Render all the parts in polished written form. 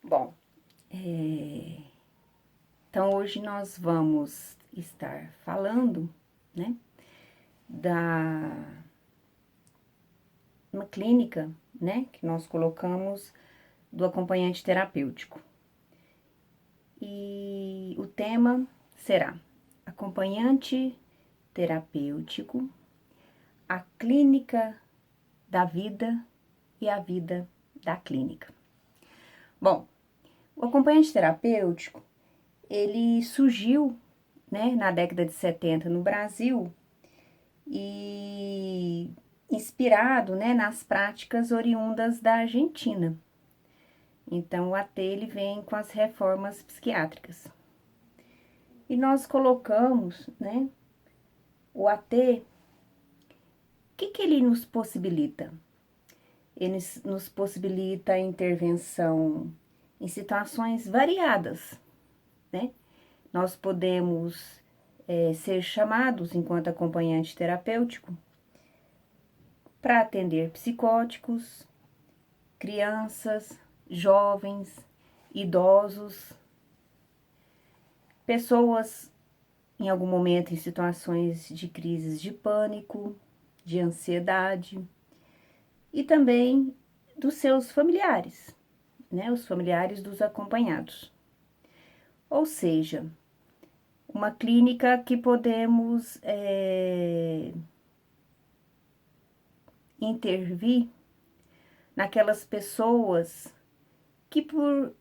Bom, então hoje nós vamos estar falando, né, da uma clínica, né, que nós colocamos do acompanhante terapêutico. E o tema será acompanhante terapêutico, a clínica da vida e a vida da clínica. Bom, o acompanhante terapêutico, ele surgiu, né, na década de 70 no Brasil e inspirado, né, nas práticas oriundas da Argentina. Então, o AT, ele vem com as reformas psiquiátricas. E nós colocamos, né, o AT, o que ele nos possibilita? Ele nos possibilita a intervenção em situações variadas, né? Nós podemos ser chamados, enquanto acompanhante terapêutico, para atender psicóticos, crianças, jovens, idosos, pessoas em algum momento em situações de crises de pânico, de ansiedade e também dos seus familiares, né? Os familiares dos acompanhados. Ou seja, uma clínica que podemos intervir naquelas pessoas que por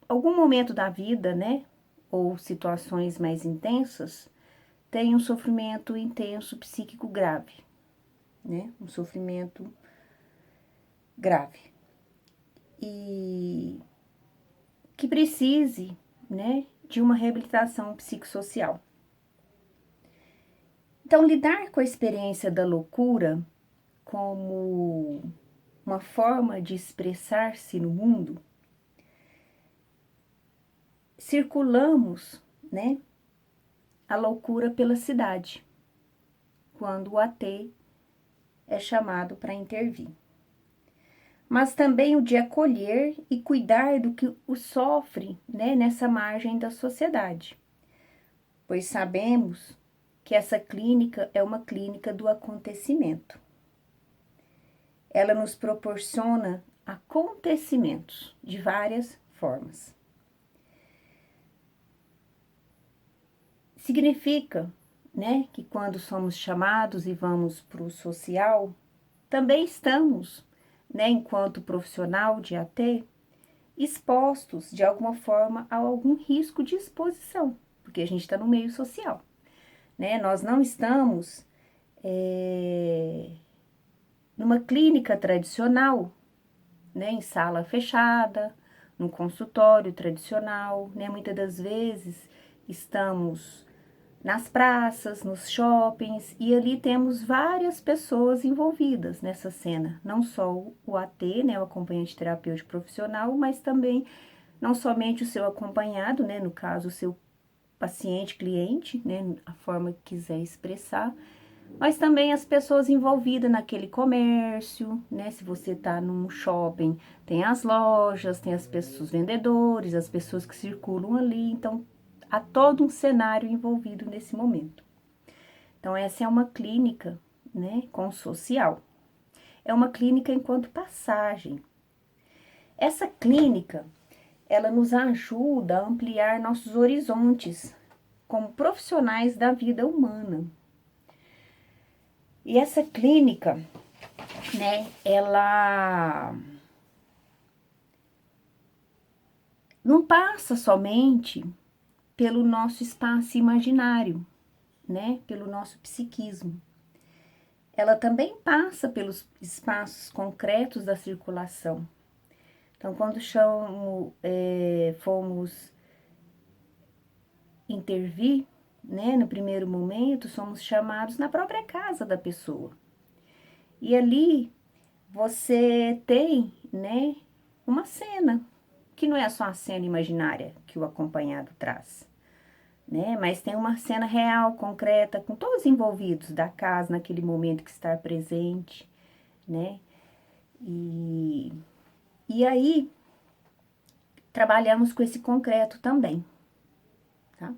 algum momento da vida, né, ou situações mais intensas, têm um sofrimento intenso psíquico grave, né, um sofrimento grave. E que precise, né, de uma reabilitação psicossocial. Então, lidar com a experiência da loucura como uma forma de expressar-se no mundo, circulamos, né, a loucura pela cidade, quando o AT é chamado para intervir. Mas também o de acolher e cuidar do que o sofre, né, nessa margem da sociedade, pois sabemos que essa clínica é uma clínica do acontecimento. Ela nos proporciona acontecimentos de várias formas. Significa, né, que quando somos chamados e vamos para o social, também estamos, né, enquanto profissional de AT, expostos de alguma forma a algum risco de exposição, porque a gente está no meio social, né? Nós não estamos numa clínica tradicional, né, em sala fechada, num consultório tradicional, né? Muitas das vezes estamos nas praças, nos shoppings, e ali temos várias pessoas envolvidas nessa cena, não só o AT, né, o acompanhante terapêutico profissional, mas também não somente o seu acompanhado, né, no caso o seu paciente, cliente, né, a forma que quiser expressar, mas também as pessoas envolvidas naquele comércio, né, se você tá num shopping, tem as lojas, tem as pessoas, os vendedores, as pessoas que circulam ali, então há todo um cenário envolvido nesse momento. Então, essa é uma clínica, né, com social. É uma clínica enquanto passagem. Essa clínica, ela nos ajuda a ampliar nossos horizontes como profissionais da vida humana. E essa clínica, né, ela não passa somente pelo nosso espaço imaginário, né, pelo nosso psiquismo. Ela também passa pelos espaços concretos da circulação. Então, quando fomos intervir, né, no primeiro momento, somos chamados na própria casa da pessoa. E ali você tem, né, uma cena, que não é só a cena imaginária que o acompanhado traz, né, mas tem uma cena real, concreta, com todos os envolvidos da casa naquele momento que está presente, né, e aí trabalhamos com esse concreto também, tá?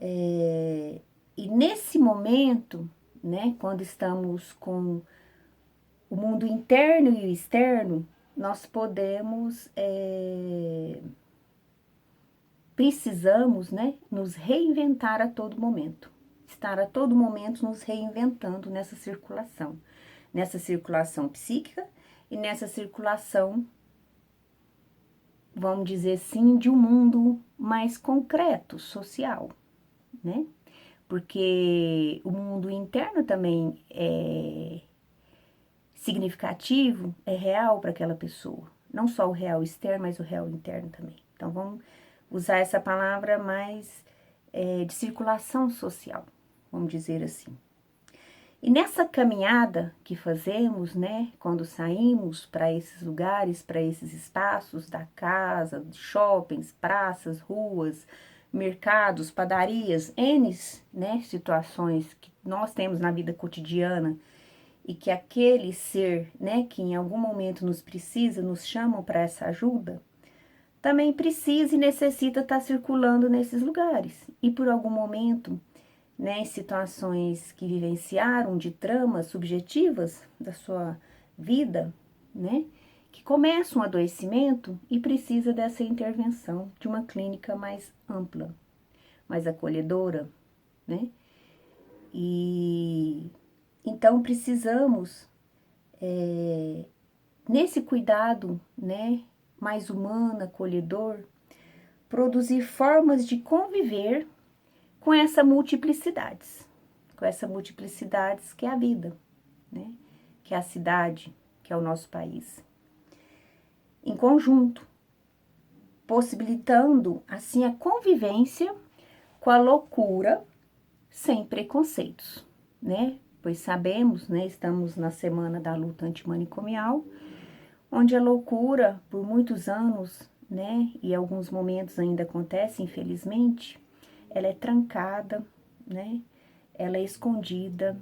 E nesse momento, né, quando estamos com o mundo interno e o externo, nós precisamos, né, nos reinventar a todo momento. Estar a todo momento nos reinventando nessa circulação psíquica e nessa circulação, vamos dizer assim, de um mundo mais concreto, social, né? Porque o mundo interno também é significativo, é real para aquela pessoa. Não só o real externo, mas o real interno também. Então, vamos usar essa palavra mais de circulação social, vamos dizer assim. E nessa caminhada que fazemos, né, quando saímos para esses lugares, para esses espaços da casa, shoppings, praças, ruas, mercados, padarias, N, né, situações que nós temos na vida cotidiana e que aquele ser, né, que em algum momento nos precisa, nos chamam para essa ajuda, também precisa e necessita estar circulando nesses lugares. E por algum momento, né, em situações que vivenciaram de tramas subjetivas da sua vida, né, que começa um adoecimento e precisa dessa intervenção de uma clínica mais ampla, mais acolhedora, né? E então precisamos, nesse cuidado, né, mais humano, acolhedor, produzir formas de conviver com essa multiplicidades que é a vida, né? Que é a cidade, que é o nosso país. Em conjunto, possibilitando assim a convivência com a loucura sem preconceitos, né? Pois sabemos, né, estamos na semana da luta antimanicomial, onde a loucura, por muitos anos, né, e alguns momentos ainda acontece, infelizmente, ela é trancada, né? Ela é escondida,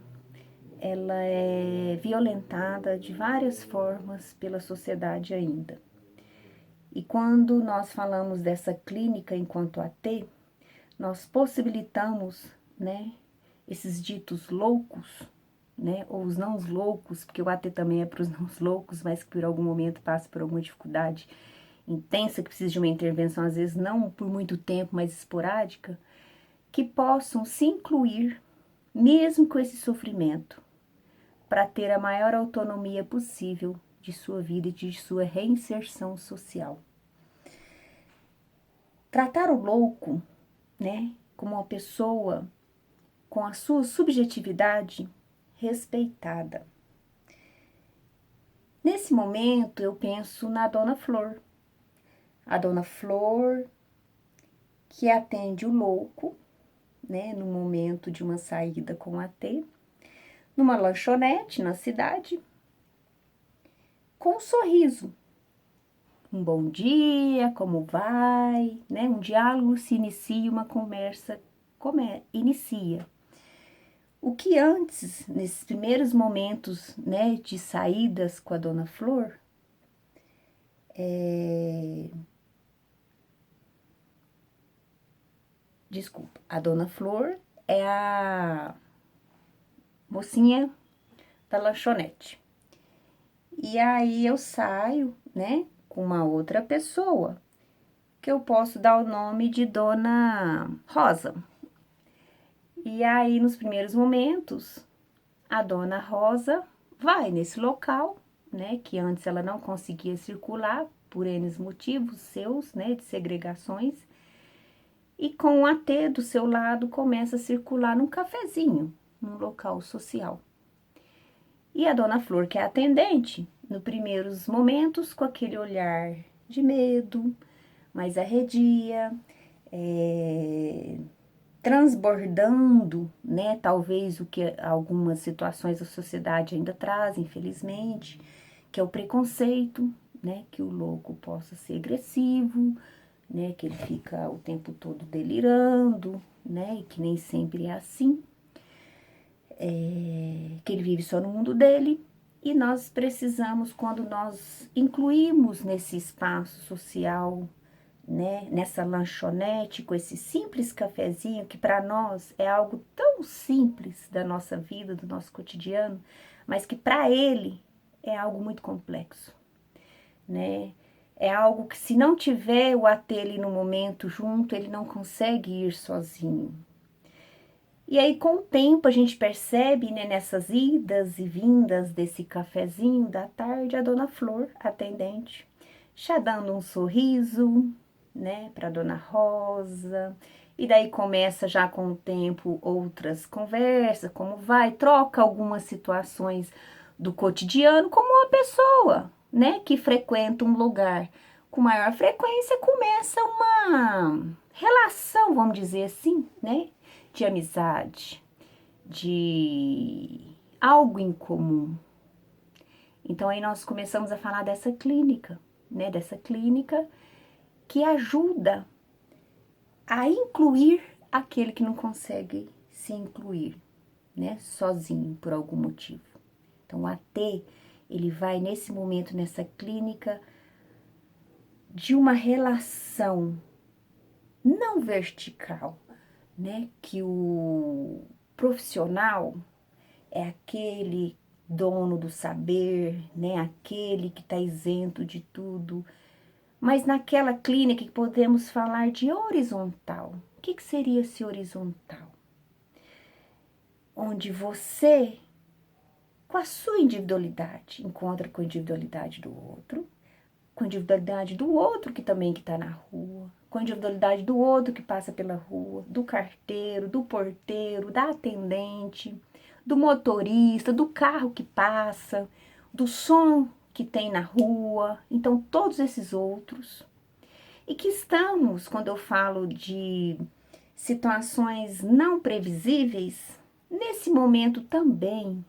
ela é violentada de várias formas pela sociedade ainda. E quando nós falamos dessa clínica enquanto AT, nós possibilitamos, né, esses ditos loucos, né, ou os não loucos, porque o AT também é para os não loucos, mas que por algum momento passa por alguma dificuldade intensa, que precisa de uma intervenção, às vezes não por muito tempo, mas esporádica, que possam se incluir, mesmo com esse sofrimento, para ter a maior autonomia possível de sua vida e de sua reinserção social. Tratar o louco, né, como uma pessoa com a sua subjetividade respeitada. Nesse momento, eu penso na Dona Flor. A Dona Flor que atende o louco, né, no momento de uma saída com a T, numa lanchonete na cidade, com um sorriso. Um bom dia, como vai, né? Um diálogo se inicia, uma conversa inicia. O que antes, nesses primeiros momentos, né, de saídas com a Dona Flor, Desculpa, a Dona Flor é a mocinha da lanchonete. E aí eu saio, né, com uma outra pessoa, que eu posso dar o nome de Dona Rosa. E aí, nos primeiros momentos, a Dona Rosa vai nesse local, né, que antes ela não conseguia circular por N motivos seus, né, de segregações, e com o AT do seu lado começa a circular num cafezinho, num local social. E a Dona Flor, que é atendente, nos primeiros momentos, com aquele olhar de medo, mais arredia, transbordando, né, talvez o que algumas situações da sociedade ainda trazem, infelizmente, que é o preconceito, né, que o louco possa ser agressivo, né, que ele fica o tempo todo delirando, né, e que nem sempre é assim, que ele vive só no mundo dele, e nós precisamos, quando nós incluímos nesse espaço social né, nessa lanchonete com esse simples cafezinho que para nós é algo tão simples da nossa vida, do nosso cotidiano, mas que para ele é algo muito complexo, né? É algo que se não tiver o AT ali no momento junto, ele não consegue ir sozinho. E aí, com o tempo, a gente percebe, né, nessas idas e vindas desse cafezinho da tarde, a Dona Flor, atendente, já dando um sorriso, né, para Dona Rosa. E daí começa já com o tempo outras conversas, como vai, troca algumas situações do cotidiano, como uma pessoa, né, que frequenta um lugar com maior frequência, começa uma relação, vamos dizer assim, né, de amizade, de algo em comum. Então aí nós começamos a falar dessa clínica, né? Dessa clínica que ajuda a incluir aquele que não consegue se incluir, né? Sozinho por algum motivo. Então o AT, ele vai nesse momento nessa clínica de uma relação não vertical, né? Que o profissional é aquele dono do saber, né? Aquele que está isento de tudo. Mas naquela clínica que podemos falar de horizontal. O que seria esse horizontal? Onde você, com a sua individualidade, encontra com a individualidade do outro, com a individualidade do outro que também que está na rua, com a individualidade do outro que passa pela rua, do carteiro, do porteiro, da atendente, do motorista, do carro que passa, do som que tem na rua, então todos esses outros. E que estamos, quando eu falo de situações não previsíveis, nesse momento também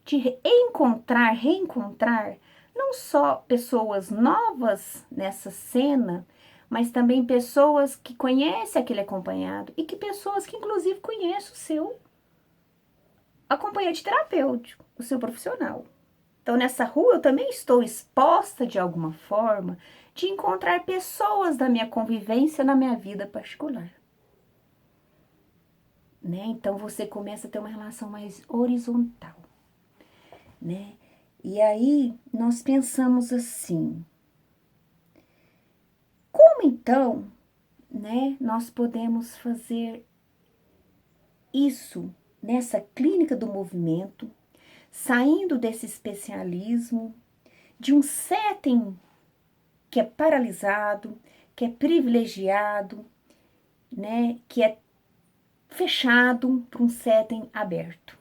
de encontrar, reencontrar, não só pessoas novas nessa cena, mas também pessoas que conhecem aquele acompanhado e que pessoas que inclusive conhecem o seu acompanhante terapêutico, o seu profissional. Então, nessa rua, eu também estou exposta de alguma forma de encontrar pessoas da minha convivência na minha vida particular. Né? Então, você começa a ter uma relação mais horizontal, né? E aí, nós pensamos assim, como então, né, nós podemos fazer isso nessa clínica do movimento, saindo desse especialismo, de um setting que é paralisado, que é privilegiado, né, que é fechado para um setting aberto.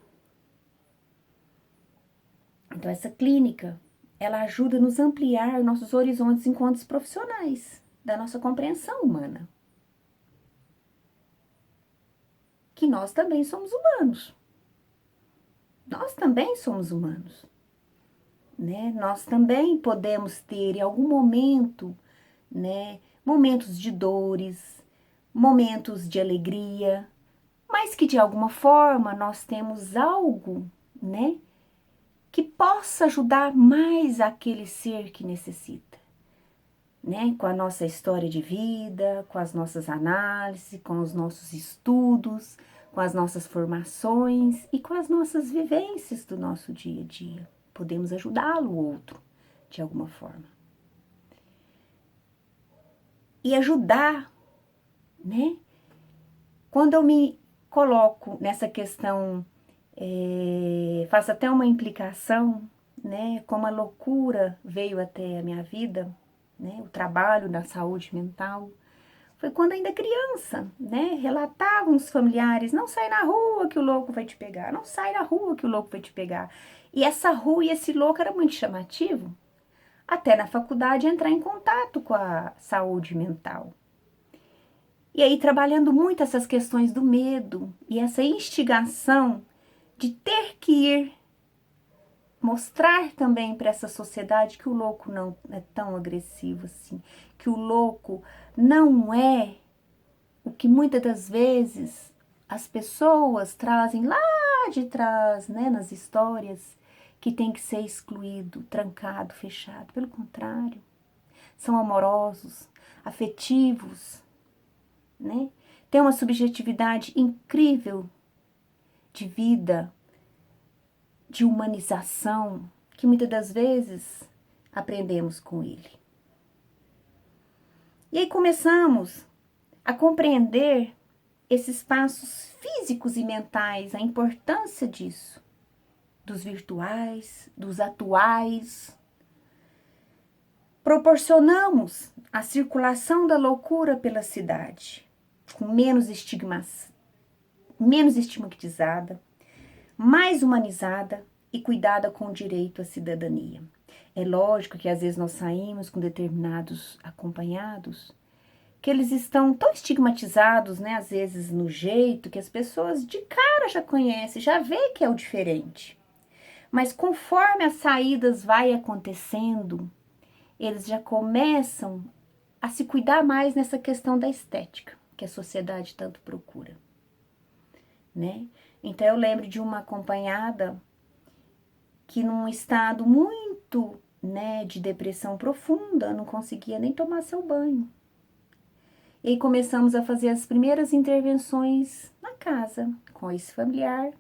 Então, essa clínica, ela ajuda a nos ampliar nossos horizontes enquanto profissionais, da nossa compreensão humana. Que nós também somos humanos. Nós também somos humanos. Né? Nós também podemos ter em algum momento, né, momentos de dores, momentos de alegria, mas que de alguma forma nós temos algo, né, que possa ajudar mais aquele ser que necessita, né, com a nossa história de vida, com as nossas análises, com os nossos estudos, com as nossas formações e com as nossas vivências do nosso dia a dia. Podemos ajudá-lo o outro de alguma forma. E ajudar, né? Quando eu me coloco nessa questão, faço até uma implicação, né? Como a loucura veio até a minha vida, né? O trabalho na saúde mental. Foi quando ainda criança, né? Relatavam os familiares, não sai na rua que o louco vai te pegar, não sai na rua que o louco vai te pegar. E essa rua e esse louco era muito chamativo. Até na faculdade entrar em contato com a saúde mental. E aí trabalhando muito essas questões do medo e essa instigação de ter que ir mostrar também para essa sociedade que o louco não é tão agressivo assim, que o louco não é o que muitas das vezes as pessoas trazem lá de trás, né, nas histórias, que tem que ser excluído, trancado, fechado. Pelo contrário, são amorosos. afetivos, né? Tem uma subjetividade incrível de vida, de humanização, que muitas das vezes aprendemos com ele. E aí começamos a compreender esses passos físicos e mentais, a importância disso, dos virtuais, dos atuais. Proporcionamos a circulação da loucura pela cidade, com menos estigmatizada, mais humanizada e cuidada com direito à cidadania. É lógico que às vezes nós saímos com determinados acompanhados, que eles estão tão estigmatizados, né, às vezes no jeito, que as pessoas de cara já conhecem, já vê que é o diferente. Mas conforme as saídas vai acontecendo, eles já começam a se cuidar mais nessa questão da estética, que a sociedade tanto procura, né? Então eu lembro de uma acompanhada que num estado muito, né, de depressão profunda, não conseguia nem tomar seu banho. E aí começamos a fazer as primeiras intervenções na casa, com esse familiar,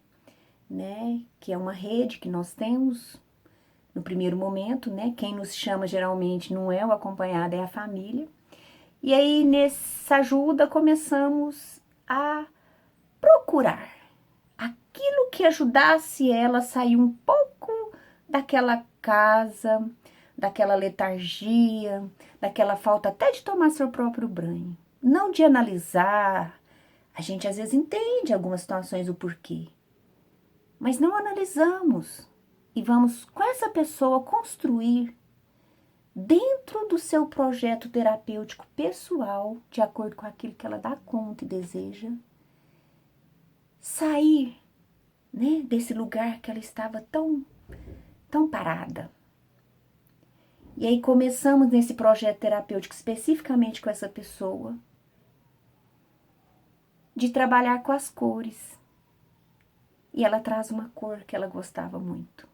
né, que é uma rede que nós temos no primeiro momento, né, quem nos chama geralmente não é o acompanhado, é a família. E aí nessa ajuda começamos a procurar aquilo que ajudasse ela a sair um pouco daquela casa, daquela letargia, daquela falta até de tomar seu próprio banho. Não de analisar, a gente às vezes entende algumas situações o porquê, mas não analisamos e vamos com essa pessoa construir dentro do seu projeto terapêutico pessoal, de acordo com aquilo que ela dá conta e deseja, sair, né, desse lugar que ela estava tão parada. E aí começamos nesse projeto terapêutico especificamente com essa pessoa, de trabalhar com as cores. E ela traz uma cor que ela gostava muito.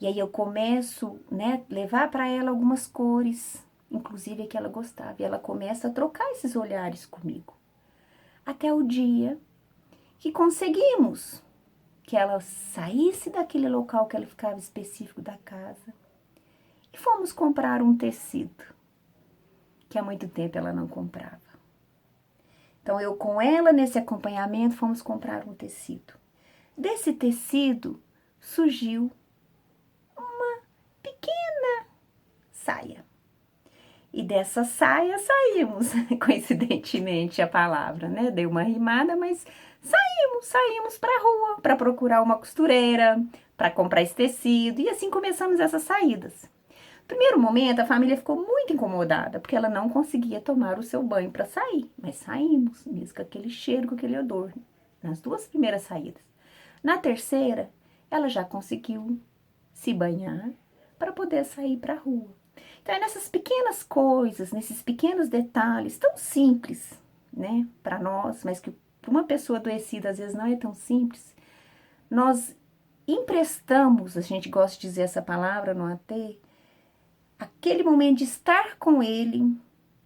E aí eu começo, né, levar para ela algumas cores, inclusive que ela gostava. E ela começa a trocar esses olhares comigo. Até o dia que conseguimos que ela saísse daquele local que ela ficava específico da casa e fomos comprar um tecido que há muito tempo ela não comprava. Então eu com ela nesse acompanhamento fomos comprar um tecido. Desse tecido surgiu uma pequena saia. E dessa saia saímos, coincidentemente a palavra, né? Deu uma rimada, mas saímos para a rua para procurar uma costureira, para comprar esse tecido e assim começamos essas saídas. No primeiro momento a família ficou muito incomodada porque ela não conseguia tomar o seu banho para sair, mas saímos, mesmo com aquele cheiro, com aquele odor, nas duas primeiras saídas. Na terceira, ela já conseguiu se banhar para poder sair para a rua. Então é nessas pequenas coisas, nesses pequenos detalhes tão simples, né, para nós, mas que para uma pessoa adoecida às vezes não é tão simples, nós emprestamos, a gente gosta de dizer essa palavra no AT, aquele momento de estar com ele,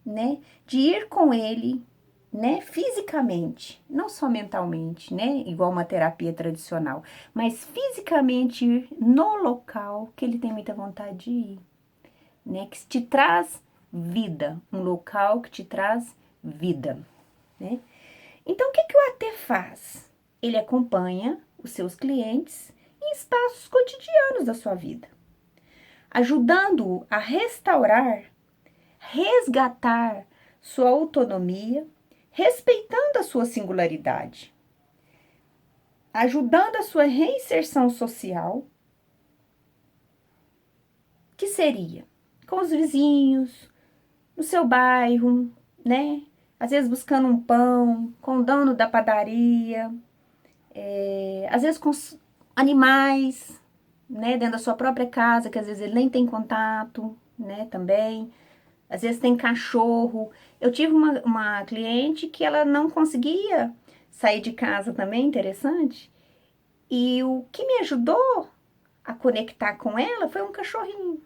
né, de ir com ele, né, fisicamente, não só mentalmente, né, igual uma terapia tradicional, mas fisicamente ir no local que ele tem muita vontade de ir, né, que te traz vida, um local que te traz vida, né. Então, o que o AT faz? Ele acompanha os seus clientes em espaços cotidianos da sua vida, ajudando-o a restaurar, resgatar sua autonomia, respeitando a sua singularidade, ajudando a sua reinserção social, que seria com os vizinhos, no seu bairro, né? Às vezes buscando um pão, com o dono da padaria, às vezes com os animais, né? Dentro da sua própria casa, que às vezes ele nem tem contato, né? Também. Às vezes tem cachorro. Eu tive uma cliente que ela não conseguia sair de casa também, interessante. E o que me ajudou a conectar com ela foi um cachorrinho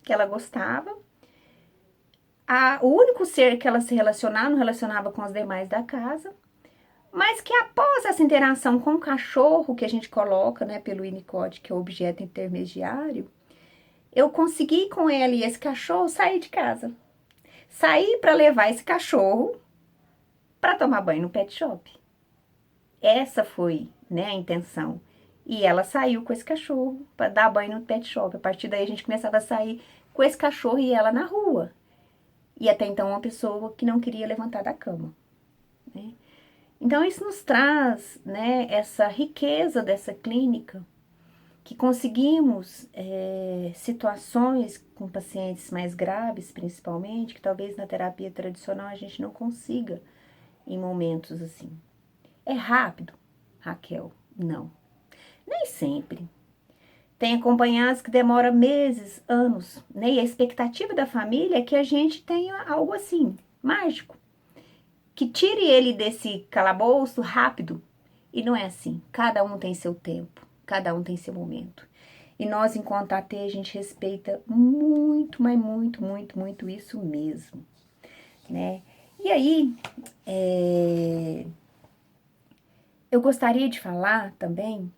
que ela gostava. o único ser que ela se relacionava, não relacionava com os demais da casa, mas que após essa interação com o cachorro que a gente coloca, né, pelo Winnicott, que é o objeto intermediário, eu consegui com ela e esse cachorro sair de casa. Sair para levar esse cachorro para tomar banho no pet shop. Essa foi, né, a intenção. E ela saiu com esse cachorro para dar banho no pet shop. A partir daí a gente começava a sair com esse cachorro e ela na rua. E até então uma pessoa que não queria levantar da cama, né? Então isso nos traz, né, essa riqueza dessa clínica, que conseguimos situações com pacientes mais graves, principalmente, que talvez na terapia tradicional a gente não consiga em momentos assim. É rápido, Raquel? Não, nem sempre. Tem acompanhados que demora meses, anos, né? E a expectativa da família é que a gente tenha algo assim, mágico, que tire ele desse calabouço rápido. E não é assim. Cada um tem seu tempo, cada um tem seu momento. E nós, enquanto AT, a gente respeita muito, mas muito, muito, muito isso mesmo, né? E aí, eu gostaria de falar também,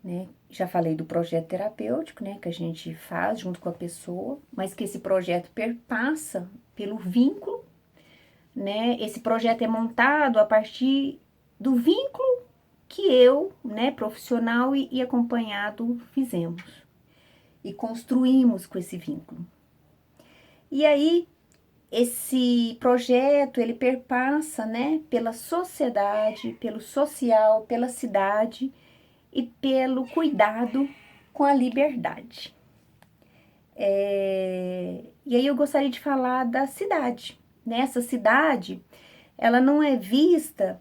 né? Já falei do projeto terapêutico, né? Que a gente faz junto com a pessoa, mas que esse projeto perpassa pelo vínculo, né? Esse projeto é montado a partir do vínculo que eu, né, profissional e acompanhado, fizemos e construímos com esse vínculo. E aí, esse projeto, ele perpassa, né, pela sociedade, pelo social, pela cidade e pelo cuidado com a liberdade. E aí eu gostaria de falar da cidade. Nessa cidade, ela não é vista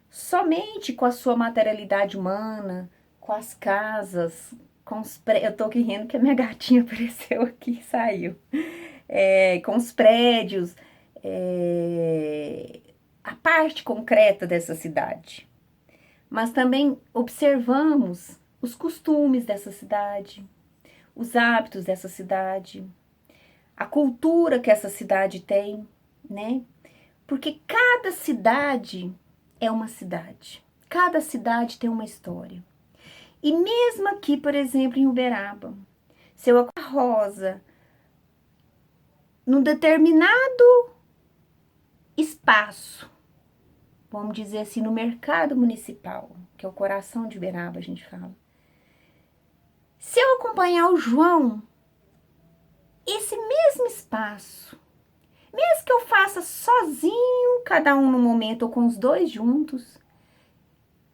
somente com a sua materialidade humana, com as casas, com os prédios. Eu tô aqui rindo que a minha gatinha apareceu aqui e saiu. Com os prédios, a parte concreta dessa cidade. Mas também observamos os costumes dessa cidade, os hábitos dessa cidade, a cultura que essa cidade tem, né? Porque cada cidade é uma cidade. Cada cidade tem uma história. E mesmo aqui, por exemplo, em Uberaba, se eu a Rosa, num determinado espaço, vamos dizer assim, no mercado municipal, que é o coração de Uberaba, a gente fala. Se eu acompanhar o João, esse mesmo espaço, mesmo que eu faça sozinho, cada um no momento ou com os dois juntos,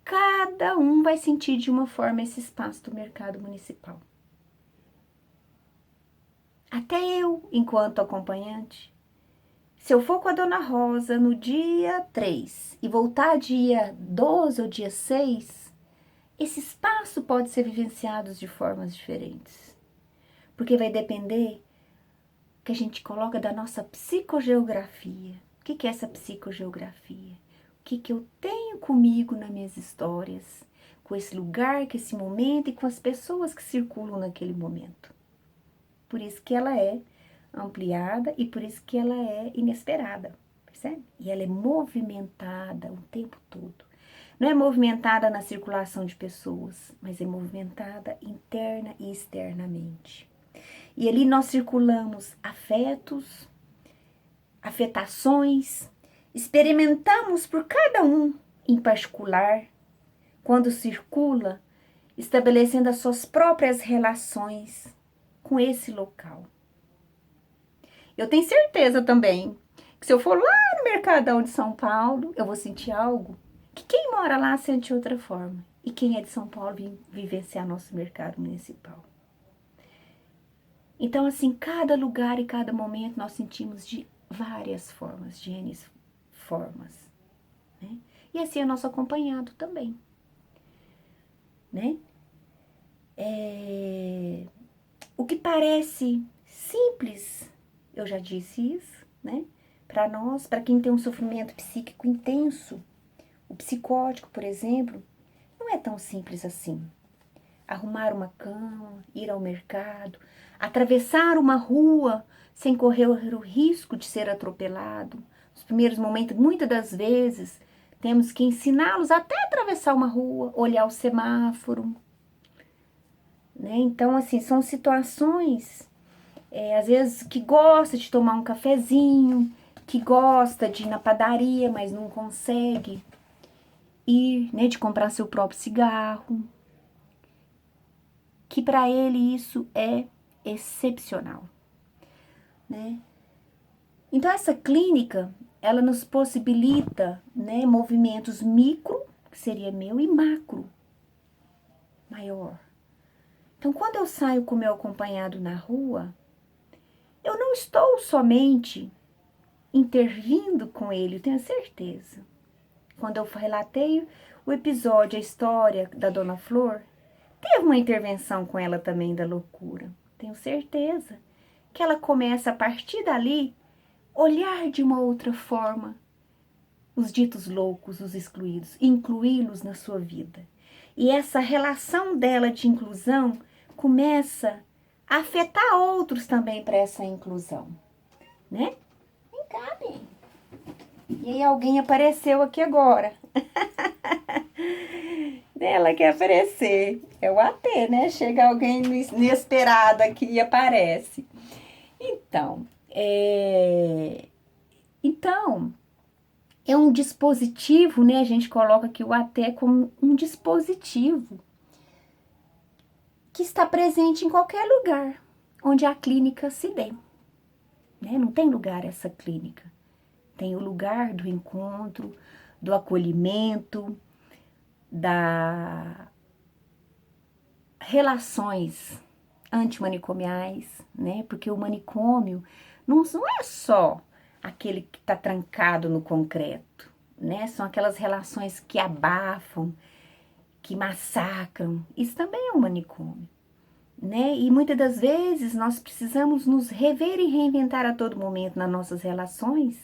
cada um vai sentir de uma forma esse espaço do mercado municipal. Até eu, enquanto acompanhante. Se eu for com a Dona Rosa no dia 3 e voltar dia 12 ou dia 6, esse espaço pode ser vivenciado de formas diferentes. Porque vai depender que a gente coloca da nossa psicogeografia. O que é essa psicogeografia? O que eu tenho comigo nas minhas histórias, com esse lugar, com esse momento e com as pessoas que circulam naquele momento. Por isso que ela é ampliada e por isso que ela é inesperada, percebe? E ela é movimentada o tempo todo. Não é movimentada na circulação de pessoas, mas é movimentada interna e externamente. E ali nós circulamos afetos, afetações, experimentamos por cada um em particular, quando circula, estabelecendo as suas próprias relações com esse local. Eu tenho certeza também que se eu for lá no Mercadão de São Paulo, eu vou sentir algo que quem mora lá sente de outra forma. E quem é de São Paulo vem vivenciar nosso mercado municipal. Então, assim, cada lugar e cada momento nós sentimos de várias formas, de N formas, né? E assim é nosso acompanhado também, né? O que parece simples, eu já disse isso, né? Para nós, para quem tem um sofrimento psíquico intenso, o psicótico, por exemplo, não é tão simples assim. arrumar uma cama, ir ao mercado, atravessar uma rua sem correr o risco de ser atropelado. Nos primeiros momentos, muitas das vezes, temos que ensiná-los até a atravessar uma rua, olhar o semáforo, né? Então, assim, são situações, às vezes, que gosta de tomar um cafezinho, que gosta de ir na padaria, mas não consegue ir, né, de comprar seu próprio cigarro, que para ele isso é excepcional, né? Então, essa clínica, ela nos possibilita, né, movimentos micro, que seria meu, e macro, maior. Então, quando eu saio com meu acompanhado na rua, eu não estou somente intervindo com ele, eu tenho certeza. Quando eu relatei o episódio, a história da Dona Flor, teve uma intervenção com ela também da loucura. Tenho certeza que ela começa a partir dali olhar de uma outra forma os ditos loucos, os excluídos, incluí-los na sua vida. E essa relação dela de inclusão começa a afetar outros também para essa inclusão, né? Vem cá, bem. E aí alguém apareceu aqui agora. Ela quer aparecer. É o AT, né? Chega alguém inesperado aqui e aparece. Então, é um dispositivo, né? A gente coloca aqui o AT como um dispositivo que está presente em qualquer lugar onde a clínica se dê, né? Não tem lugar essa clínica. Tem o lugar do encontro, do acolhimento, das relações antimanicomiais, né? Porque o manicômio não é só aquele que está trancado no concreto, né? São aquelas relações que abafam, que massacram. Isso também é um manicômio, né? E muitas das vezes nós precisamos nos rever e reinventar a todo momento nas nossas relações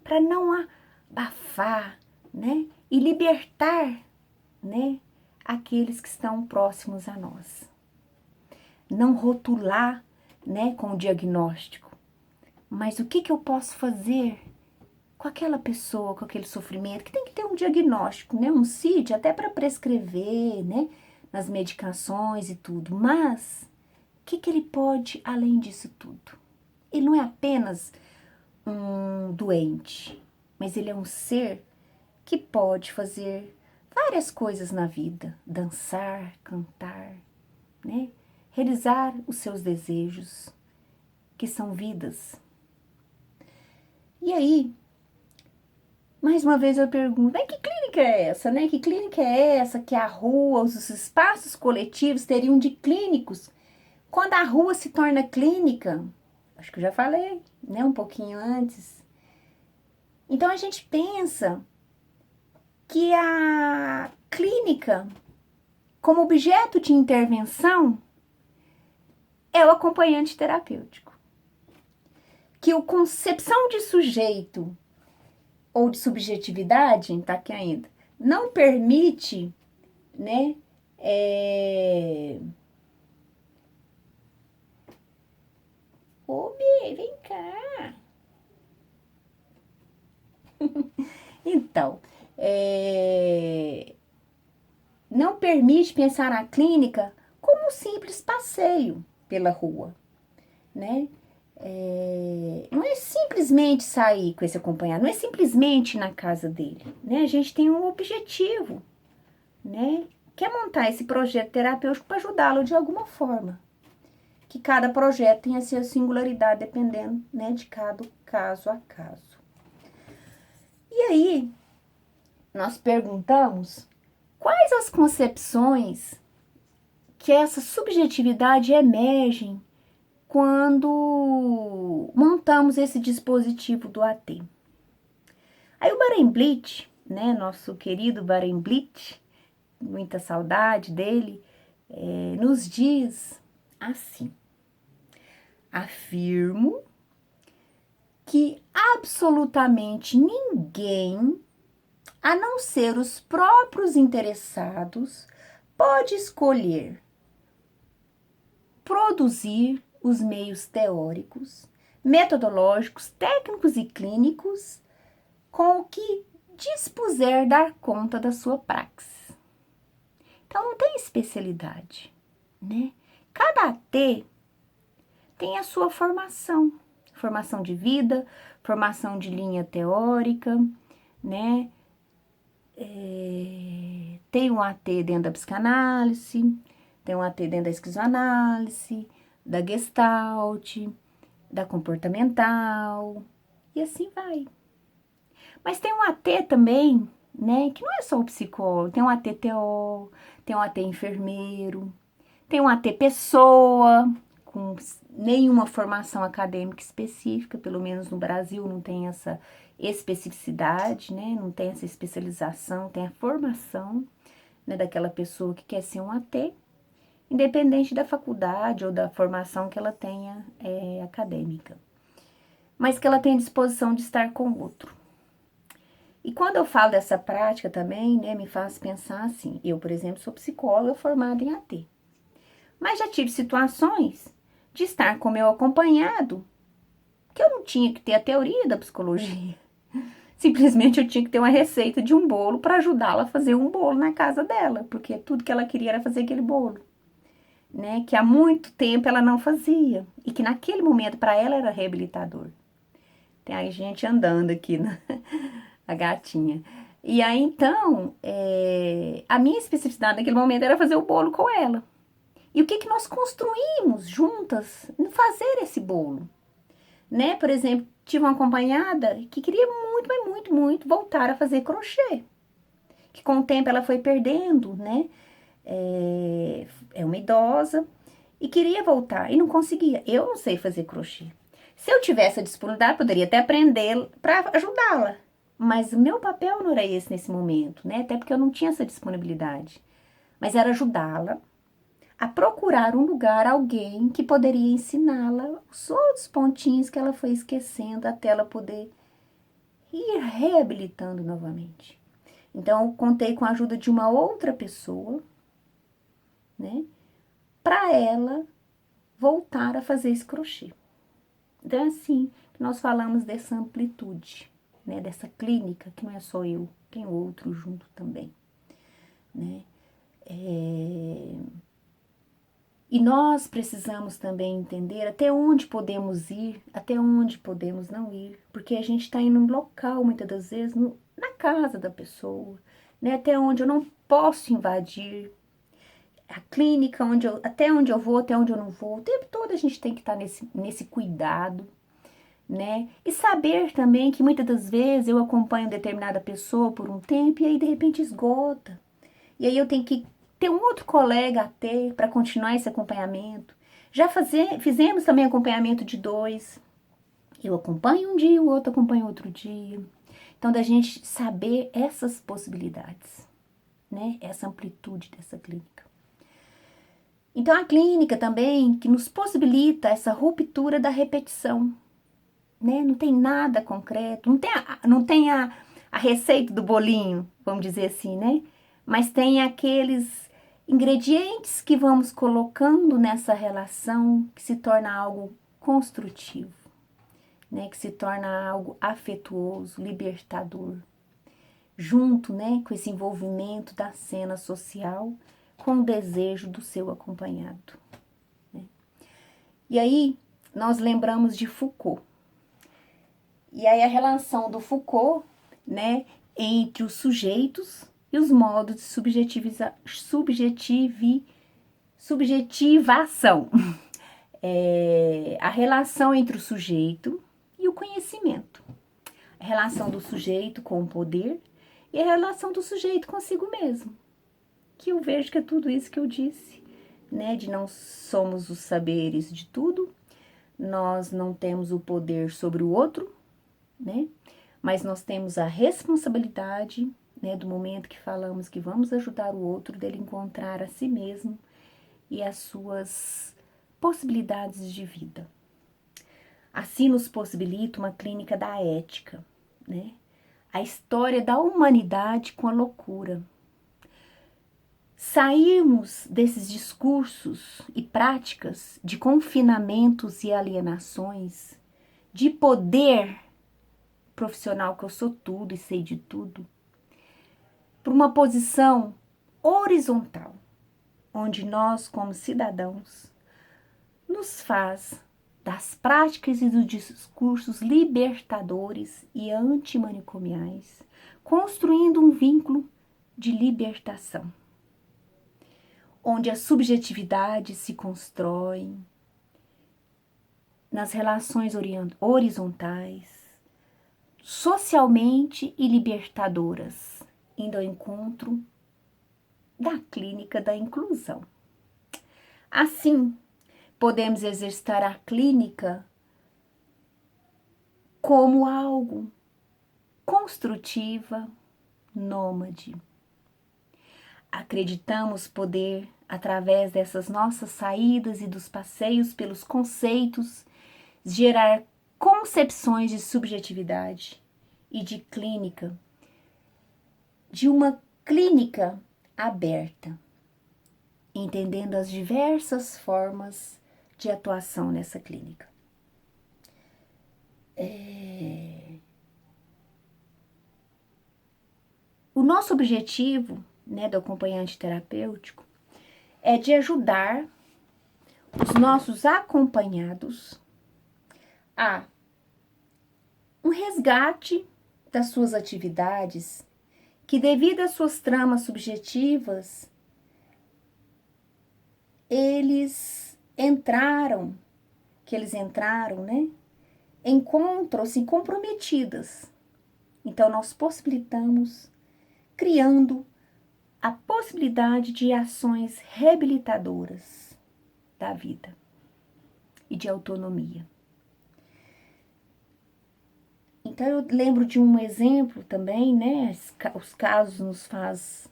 para não abafar, né? E libertar, né, aqueles que estão próximos a nós. Não rotular, né, com o diagnóstico, mas o que eu posso fazer com aquela pessoa, com aquele sofrimento, que tem que ter um diagnóstico, né, um CID, até para prescrever, né, nas medicações e tudo, mas o que ele pode além disso tudo? Ele não é apenas um doente, mas ele é um ser que pode fazer várias coisas na vida, dançar, cantar, né? Realizar os seus desejos, que são vidas. E aí, mais uma vez eu pergunto, que clínica é essa, né? Que clínica é essa que a rua, os espaços coletivos teriam de clínicos? Quando a rua se torna clínica, acho que eu já falei, né? Um pouquinho antes. Então a gente pensa que a clínica, como objeto de intervenção, é o acompanhante terapêutico. Que a concepção de sujeito ou de subjetividade, tá aqui ainda, não permite, né, Ô, Bê, vem cá. Então, não permite pensar na clínica como um simples passeio pela rua, né? Não é simplesmente sair com esse acompanhado, não é simplesmente ir na casa dele, né? A gente tem um objetivo, né? Que é montar esse projeto terapêutico para ajudá-lo de alguma forma. Que cada projeto tenha a sua singularidade, dependendo, né, de cada caso a caso. E aí, nós perguntamos quais as concepções que essa subjetividade emergem quando montamos esse dispositivo do AT. Aí o Barenblit, né, nosso querido Barenblit, muita saudade dele, nos diz assim: afirmo que absolutamente ninguém, a não ser os próprios interessados, pode escolher produzir os meios teóricos, metodológicos, técnicos e clínicos com o que dispuser dar conta da sua praxis. Então, não tem especialidade, né? Cada AT tem a sua formação de vida, formação de linha teórica, né? Tem um AT dentro da psicanálise, tem um AT dentro da esquizoanálise, da Gestalt, da comportamental, e assim vai. Mas tem um AT também, né, que não é só o psicólogo, tem um AT TO, tem um AT enfermeiro, tem um AT pessoa, com nenhuma formação acadêmica específica, pelo menos no Brasil não tem essa especificidade, né, não tem essa especialização, tem a formação, né, daquela pessoa que quer ser um AT, independente da faculdade ou da formação que ela tenha acadêmica, mas que ela tenha disposição de estar com o outro. E quando eu falo dessa prática também, né, me faz pensar assim, eu, por exemplo, sou psicóloga formada em AT, mas já tive situações de estar com meu acompanhado, que eu não tinha que ter a teoria da psicologia, simplesmente eu tinha que ter uma receita de um bolo para ajudá-la a fazer um bolo na casa dela, porque tudo que ela queria era fazer aquele bolo, né, que há muito tempo ela não fazia, e que naquele momento para ela era reabilitador. Tem aí gente andando aqui, né? A gatinha. E aí, então, a minha especificidade naquele momento era fazer o bolo com ela. E o que que nós construímos juntas em fazer esse bolo? Né? Por exemplo, tive uma acompanhada que queria muito, mas muito, muito voltar a fazer crochê. Que com o tempo ela foi perdendo, né? É uma idosa e queria voltar e não conseguia. Eu não sei fazer crochê. Se eu tivesse a disponibilidade, poderia até aprender para ajudá-la. Mas o meu papel não era esse nesse momento, né? Até porque eu não tinha essa disponibilidade. Mas era ajudá-la a procurar um lugar, alguém que poderia ensiná-la os outros pontinhos que ela foi esquecendo até ela poder ir reabilitando novamente. Então, eu contei com a ajuda de uma outra pessoa, né? Para ela voltar a fazer esse crochê. Então, é assim que nós falamos dessa amplitude, né? Dessa clínica, que não é só eu, tem outro junto também, né? E nós precisamos também entender até onde podemos ir, até onde podemos não ir, porque a gente está indo num local, muitas das vezes, na casa da pessoa, né? Até onde eu não posso invadir, a clínica, até onde eu vou, até onde eu não vou. O tempo todo a gente tem que estar nesse cuidado, né? E saber também que muitas das vezes eu acompanho determinada pessoa por um tempo e aí de repente esgota. E aí eu tenho que ter um outro colega a ter para continuar esse acompanhamento. Fizemos também acompanhamento de 2. Eu acompanho um dia, o outro acompanha outro dia. Então, da gente saber essas possibilidades, né? Essa amplitude dessa clínica. Então, a clínica também que nos possibilita essa ruptura da repetição, né? Não tem nada concreto, não tem a receita do bolinho, vamos dizer assim, né? Mas tem aqueles ingredientes que vamos colocando nessa relação que se torna algo construtivo, né? Que se torna algo afetuoso, libertador, junto, né? Com esse envolvimento da cena social, com o desejo do seu acompanhado, né? E aí, nós lembramos de Foucault. E aí a relação do Foucault, né, entre os sujeitos e os modos de subjetivação. A relação entre o sujeito e o conhecimento. A relação do sujeito com o poder e a relação do sujeito consigo mesmo. Que eu vejo que é tudo isso que eu disse, né, de não somos os saberes de tudo, nós não temos o poder sobre o outro, né? Mas nós temos a responsabilidade, né, do momento que falamos que vamos ajudar o outro, dele encontrar a si mesmo e as suas possibilidades de vida. Assim nos possibilita uma clínica da ética, né? A história da humanidade com a loucura. sairmos desses discursos e práticas de confinamentos e alienações, de poder profissional que eu sou tudo e sei de tudo, para uma posição horizontal, onde nós, como cidadãos, nos faz das práticas e dos discursos libertadores e antimanicomiais, construindo um vínculo de libertação, onde a subjetividade se constrói nas relações horizontais, socialmente e libertadoras, indo ao encontro da clínica da inclusão. Assim, podemos exercitar a clínica como algo construtiva, nômade. Acreditamos poder, através dessas nossas saídas e dos passeios pelos conceitos, gerar concepções de subjetividade e de clínica, de uma clínica aberta, entendendo as diversas formas de atuação nessa clínica. O nosso objetivo, do acompanhante terapêutico é de ajudar os nossos acompanhados a um resgate das suas atividades que, devido às suas tramas subjetivas, eles entraram, encontram-se comprometidas. Então, nós possibilitamos, criando a possibilidade de ações reabilitadoras da vida e de autonomia. Então, eu lembro de um exemplo também, os casos nos faz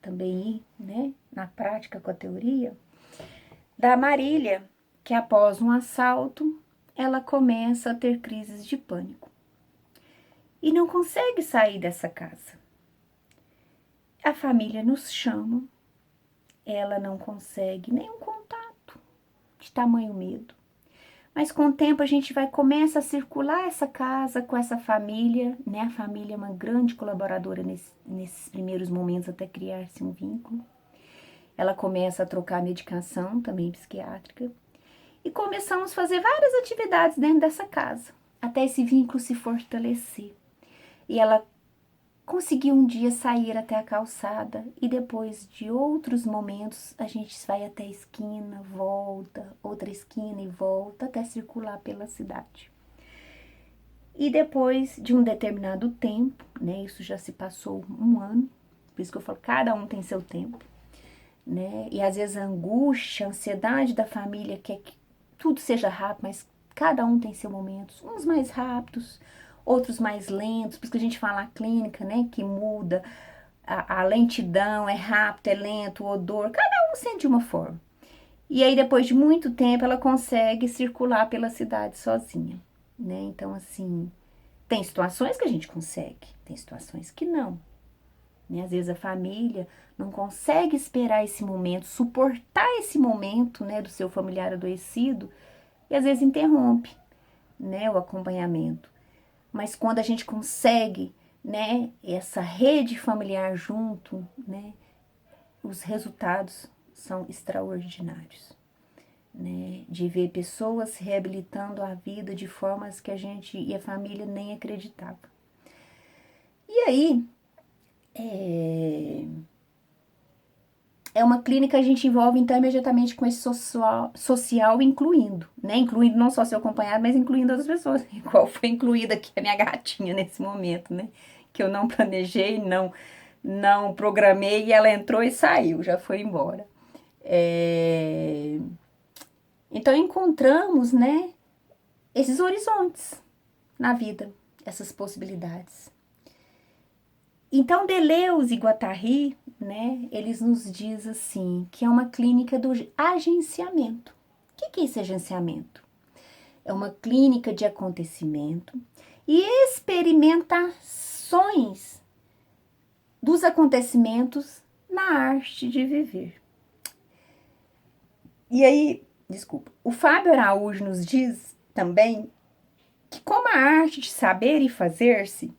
também ir, na prática com a teoria, da Marília, que após um assalto, ela começa a ter crises de pânico e não consegue sair dessa casa. A família nos chama, ela não consegue nenhum contato, de tamanho medo. Mas com o tempo a gente começa a circular essa casa com essa família, A família é uma grande colaboradora nesses primeiros momentos até criar-se um vínculo. Ela começa a trocar medicação, também psiquiátrica, e começamos a fazer várias atividades dentro dessa casa, até esse vínculo se fortalecer. E ela conseguiu um dia sair até a calçada e depois de outros momentos a gente vai até a esquina, volta, outra esquina e volta até circular pela cidade. E depois de um determinado tempo, isso já se passou um ano, por isso que eu falo, cada um tem seu tempo, e às vezes a angústia, a ansiedade da família quer que tudo seja rápido, mas cada um tem seu momento, uns mais rápidos, outros mais lentos, por isso que a gente fala a clínica, que muda, a lentidão, é rápido, é lento, o odor, cada um sente de uma forma. E aí, depois de muito tempo, ela consegue circular pela cidade sozinha, Então, assim, tem situações que a gente consegue, tem situações que não, Às vezes a família não consegue esperar esse momento, suportar esse momento, do seu familiar adoecido, e às vezes interrompe, o acompanhamento. Mas quando a gente consegue, essa rede familiar junto, os resultados são extraordinários, de ver pessoas reabilitando a vida de formas que a gente e a família nem acreditava. E aí, é uma clínica que a gente envolve, então, imediatamente com esse social incluindo, Incluindo não só seu acompanhado, mas incluindo outras pessoas, igual foi incluída aqui a minha gatinha nesse momento, Que eu não planejei, não programei, e ela entrou e saiu, já foi embora. Então, encontramos, esses horizontes na vida, essas possibilidades. Então, Deleuze e Guattari, eles nos diz assim, que é uma clínica do agenciamento. O que é esse agenciamento? É uma clínica de acontecimento e experimentações dos acontecimentos na arte de viver. E aí, desculpa, o Fábio Araújo nos diz também que como a arte de saber e fazer-se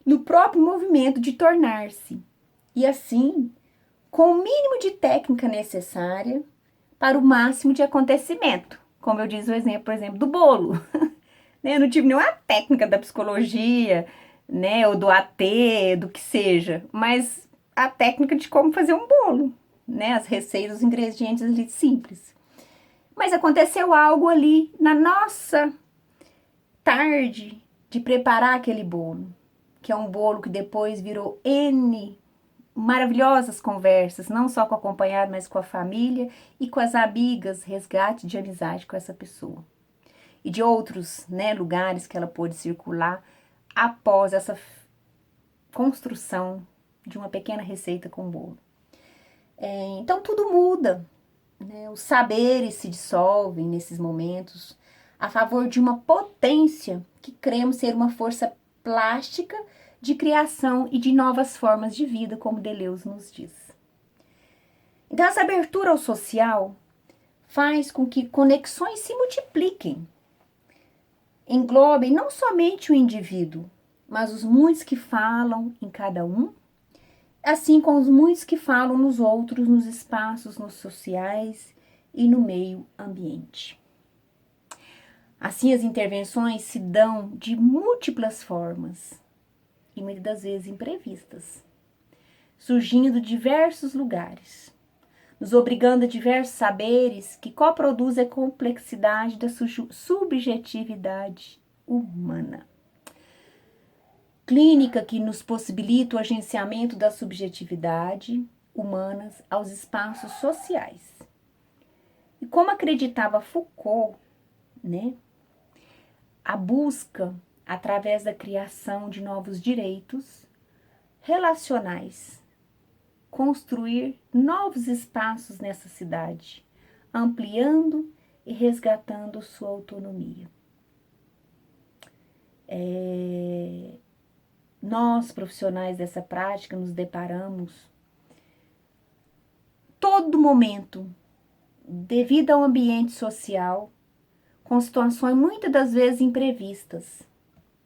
no próprio movimento de tornar-se, e assim, com o mínimo de técnica necessária para o máximo de acontecimento. Como eu disse o exemplo, por exemplo, do bolo. Eu não tive nenhuma técnica da psicologia, né, ou do AT, do que seja, mas a técnica de como fazer um bolo, né, as receitas, os ingredientes ali simples. Mas aconteceu algo ali na nossa tarde de preparar aquele bolo, que é um bolo que depois virou N maravilhosas conversas, não só com o acompanhado, mas com a família e com as amigas, resgate de amizade com essa pessoa. E de outros, né, lugares que ela pôde circular após essa construção de uma pequena receita com bolo. Então tudo muda, né? Os saberes se dissolvem nesses momentos a favor de uma potência que cremos ser uma força plástica de criação e de novas formas de vida, como Deleuze nos diz. Então essa abertura ao social faz com que conexões se multipliquem, englobem não somente o indivíduo, mas os muitos que falam em cada um, assim como os muitos que falam nos outros, nos espaços, nos sociais e no meio ambiente. Assim, as intervenções se dão de múltiplas formas e muitas das vezes imprevistas, surgindo de diversos lugares, nos obrigando a diversos saberes que coproduzem a complexidade da subjetividade humana. Clínica que nos possibilita o agenciamento da subjetividade humanas aos espaços sociais. E como acreditava Foucault, né, a busca através da criação de novos direitos relacionais, construir novos espaços nessa cidade, ampliando e resgatando sua autonomia. Nós, profissionais dessa prática, nos deparamos todo momento, devido ao ambiente social, com situações muitas das vezes imprevistas,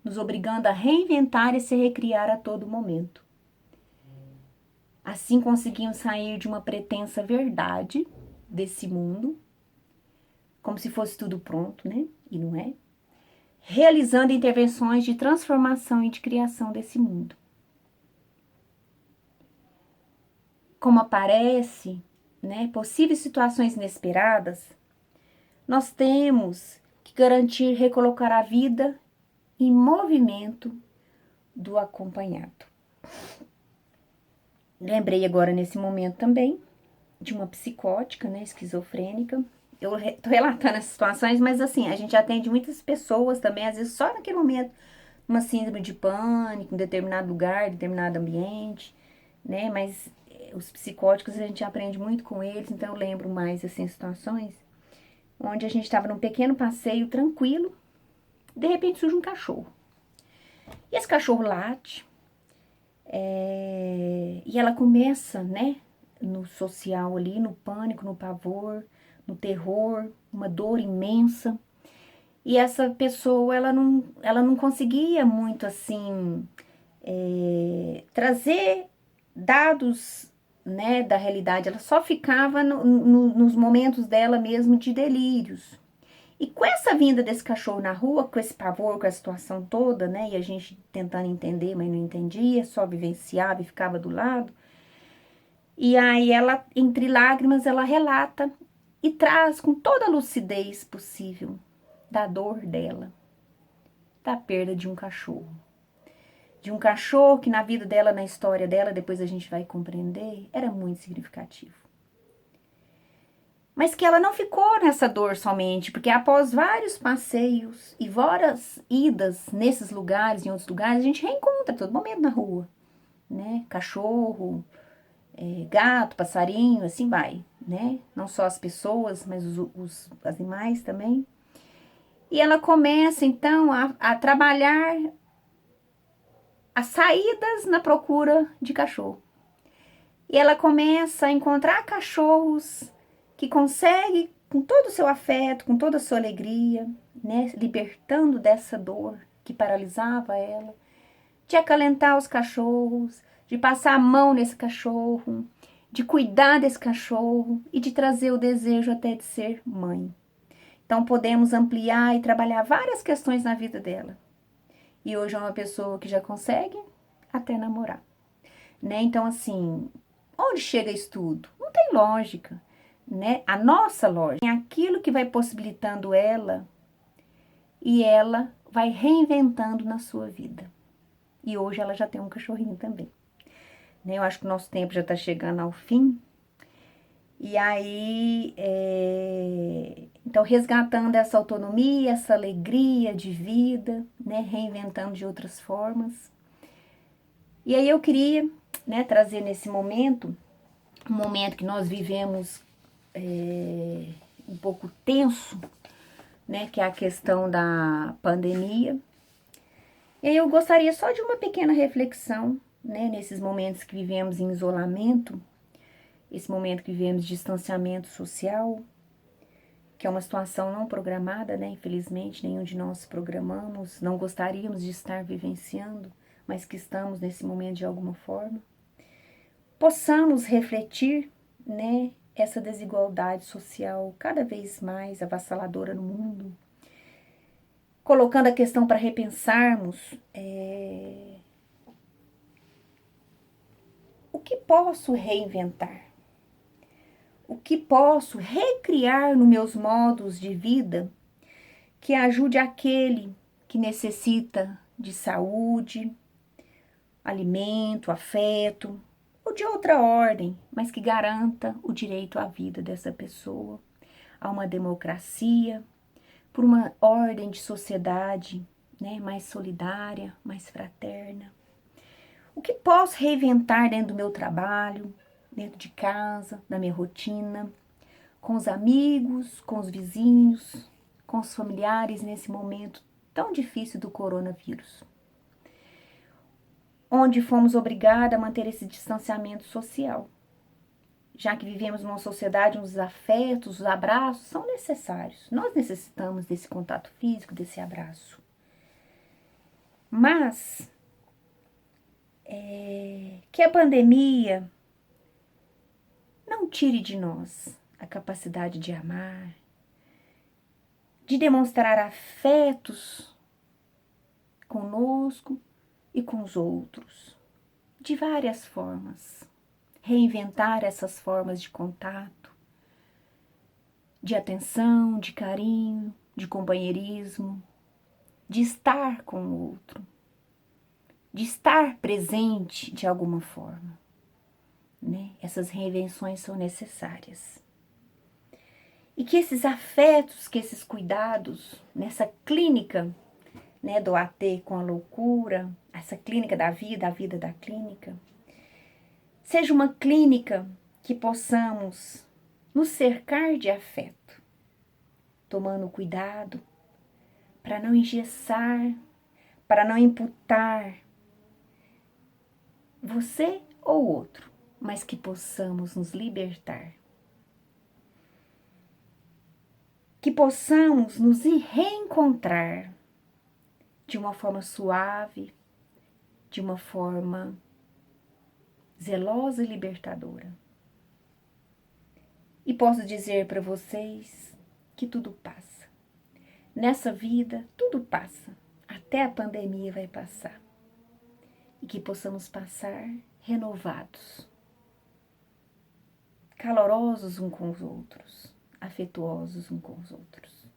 nos obrigando a reinventar e se recriar a todo momento. Assim conseguimos sair de uma pretensa verdade desse mundo, como se fosse tudo pronto, né? E não é. Realizando intervenções de transformação e de criação desse mundo. Como aparece, né, possíveis situações inesperadas, nós temos que garantir recolocar a vida em movimento do acompanhado. Lembrei agora nesse momento também de uma psicótica, né, esquizofrênica. Eu tô relatando essas situações, mas assim, a gente atende muitas pessoas também, às vezes só naquele momento, uma síndrome de pânico, em determinado lugar, em determinado ambiente, né, mas os psicóticos a gente aprende muito com eles, então eu lembro mais, assim, situações onde a gente estava num pequeno passeio tranquilo, de repente surge um cachorro. E esse cachorro late, e ela começa, né, no social ali, no pânico, no pavor, no terror, uma dor imensa. E essa pessoa, ela não conseguia muito, assim, trazer dados, né, da realidade. Ela só ficava nos momentos dela mesmo de delírios. E com essa vinda desse cachorro na rua, com esse pavor, com a situação toda, né, e a gente tentando entender, mas não entendia, só vivenciava e ficava do lado. E aí ela, entre lágrimas, ela relata e traz com toda a lucidez possível da dor dela, da perda de um cachorro. De um cachorro que na vida dela, na história dela, depois a gente vai compreender, era muito significativo. Mas que ela não ficou nessa dor somente, porque após vários passeios e várias idas nesses lugares, em outros lugares, a gente reencontra todo momento na rua, né? Cachorro, gato, passarinho, assim vai, né? Não só as pessoas, mas os animais também. E ela começa, então, a trabalhar as saídas na procura de cachorro. E ela começa a encontrar cachorros que conseguem, com todo o seu afeto, com toda a sua alegria, né, libertando dessa dor que paralisava ela, de acalentar os cachorros, de passar a mão nesse cachorro, de cuidar desse cachorro e de trazer o desejo até de ser mãe. Então podemos ampliar e trabalhar várias questões na vida dela. E hoje é uma pessoa que já consegue até namorar, né? Então assim, onde chega isso tudo? Não tem lógica, né? A nossa lógica é aquilo que vai possibilitando ela e ela vai reinventando na sua vida. E hoje ela já tem um cachorrinho também, né? Eu acho que o nosso tempo já está chegando ao fim. E aí, então resgatando essa autonomia, essa alegria de vida, né? Reinventando de outras formas. E aí eu queria, né, trazer nesse momento, um momento que nós vivemos um pouco tenso, né, que é a questão da pandemia. E aí eu gostaria só de uma pequena reflexão, né, nesses momentos que vivemos em isolamento, esse momento que vivemos de distanciamento social, que é uma situação não programada, né, infelizmente, nenhum de nós programamos, não gostaríamos de estar vivenciando, mas que estamos nesse momento de alguma forma. Possamos refletir, né, essa desigualdade social cada vez mais avassaladora no mundo, colocando a questão para repensarmos o que posso reinventar, o que posso recriar nos meus modos de vida que ajude aquele que necessita de saúde, alimento, afeto, ou de outra ordem, mas que garanta o direito à vida dessa pessoa, a uma democracia, por uma ordem de sociedade, né, mais solidária, mais fraterna. O que posso reinventar dentro do meu trabalho, dentro de casa, na minha rotina, com os amigos, com os vizinhos, com os familiares nesse momento tão difícil do coronavírus, onde fomos obrigados a manter esse distanciamento social. Já que vivemos numa sociedade onde os afetos, os abraços são necessários. Nós necessitamos desse contato físico, desse abraço. Mas que a pandemia não tire de nós a capacidade de amar, de demonstrar afetos conosco e com os outros, de várias formas. Reinventar essas formas de contato, de atenção, de carinho, de companheirismo, de estar com o outro, de estar presente de alguma forma, né? Essas reinvenções são necessárias. E que esses afetos, que esses cuidados, nessa clínica, né, do AT com a loucura, essa clínica da vida, a vida da clínica, seja uma clínica que possamos nos cercar de afeto, tomando cuidado para não engessar, para não imputar você ou outro, mas que possamos nos libertar. Que possamos nos reencontrar de uma forma suave, de uma forma zelosa e libertadora. E posso dizer para vocês que tudo passa. Nessa vida, tudo passa. Até a pandemia vai passar. E que possamos passar renovados, calorosos uns com os outros, afetuosos uns com os outros,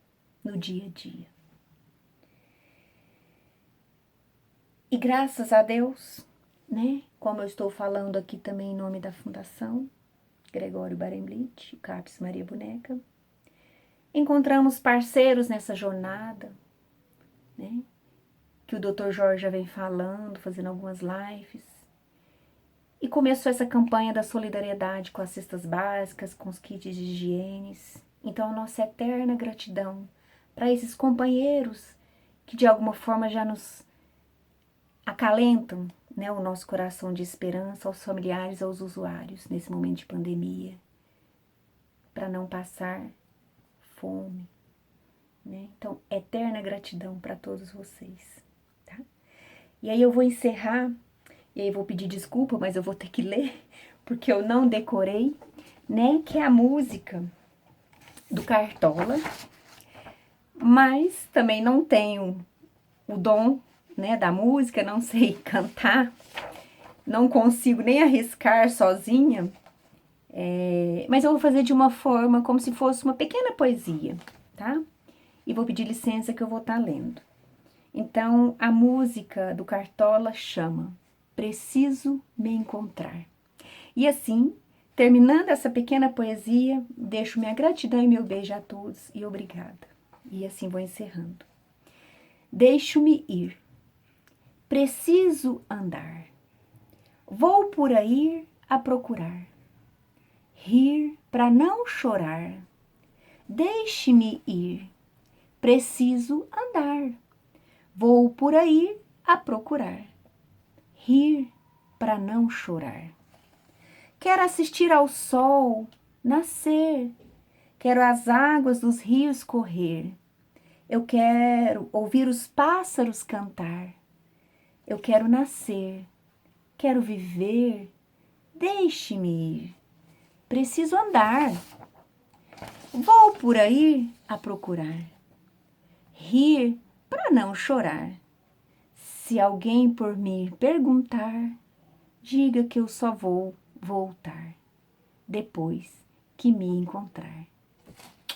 no dia a dia. E graças a Deus, né, como eu estou falando aqui também em nome da Fundação Gregório Barenblit, o CAPS Maria Boneca, encontramos parceiros nessa jornada, né, que o Dr. Jorge já vem falando, fazendo algumas lives. E começou essa campanha da solidariedade com as cestas básicas, com os kits de higiene. Então, a nossa eterna gratidão para esses companheiros que de alguma forma já nos acalentam, né, o nosso coração de esperança aos familiares, aos usuários, nesse momento de pandemia, para não passar fome, né? Então, eterna gratidão para todos vocês, tá? E aí eu vou encerrar, e aí eu vou pedir desculpa, mas eu vou ter que ler, porque eu não decorei, né? Que é a música do Cartola, mas também não tenho o dom, né, da música, não sei cantar, não consigo nem arriscar sozinha, mas eu vou fazer de uma forma como se fosse uma pequena poesia, tá? E vou pedir licença que eu vou estar lendo. Então, a música do Cartola chama Preciso Me Encontrar. E assim, terminando essa pequena poesia, deixo minha gratidão e meu beijo a todos e obrigada. E assim vou encerrando. Deixo-me ir. Preciso andar. Vou por aí a procurar. Rir para não chorar. Deixe-me ir. Preciso andar. Vou por aí a procurar. Rir para não chorar. Quero assistir ao sol nascer. Quero as águas dos rios correr. Eu quero ouvir os pássaros cantar. Eu quero nascer. Quero viver. Deixe-me ir. Preciso andar. Vou por aí a procurar. Rir para não chorar. Se alguém por me perguntar, diga que eu só vou voltar depois que me encontrar.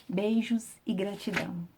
Beijos e gratidão.